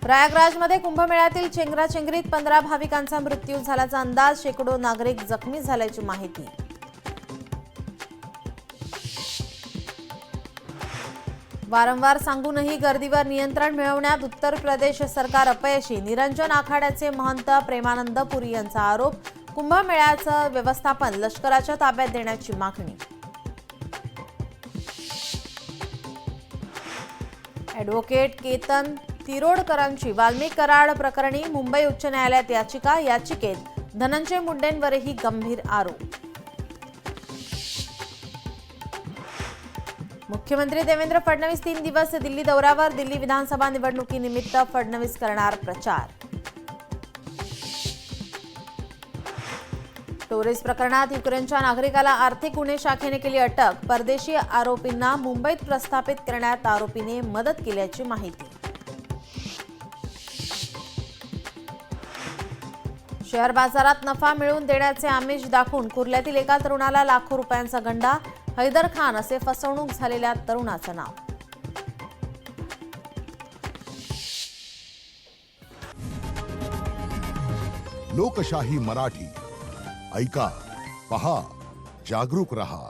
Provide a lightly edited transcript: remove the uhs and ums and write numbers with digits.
प्रयागराजमध्ये कुंभमेळ्यातील चेंगराचेंगरीत 15 भाविकांचा मृत्यू झाल्याचा अंदाज, शेकडो नागरिक जखमी झाल्याची माहिती। वारंवार सांगूनही गर्दीवर नियंत्रण मिळवण्यात उत्तर प्रदेश सरकार अपयशी, निरंजन आखाड्याचे महंत प्रेमानंद पुरी यांचा आरोप। कुंभमेळ्याचं व्यवस्थापन लष्कराच्या ताब्यात देण्याची मागणी। ॲडव्होकेट केतन तिरोडकरांची वाल्मिक कराड प्रकरणी मुंबई उच्च न्यायालयात याचिका, याचिकेत धनंजय मुंडेंवरही गंभीर आरोप। मुख्यमंत्री देवेंद्र फडणवीस 3 दिवस दिल्ली दौऱ्यावर, दिल्ली विधानसभा निवडणुकीनिमित्त फडणवीस करणार प्रचार। टोरेस प्रकरणात युक्रेनच्या नागरिकाला आर्थिक गुन्हे शाखेने केली अटक, परदेशी आरोपींना मुंबईत प्रस्थापित करण्यात आरोपीने मदत केल्याची माहिती। शेअर बाजारात नफा मिळवून देण्याचे आमिष दाखवून कुर्ल्यातील एका तरुणाला लाखो रुपयांचा गंडा, हैदर खान असे फसवणूक झालेल्या तरुणाचं नाव। लोकशाही मराठी ऐका, पहा, जागरूक रहा।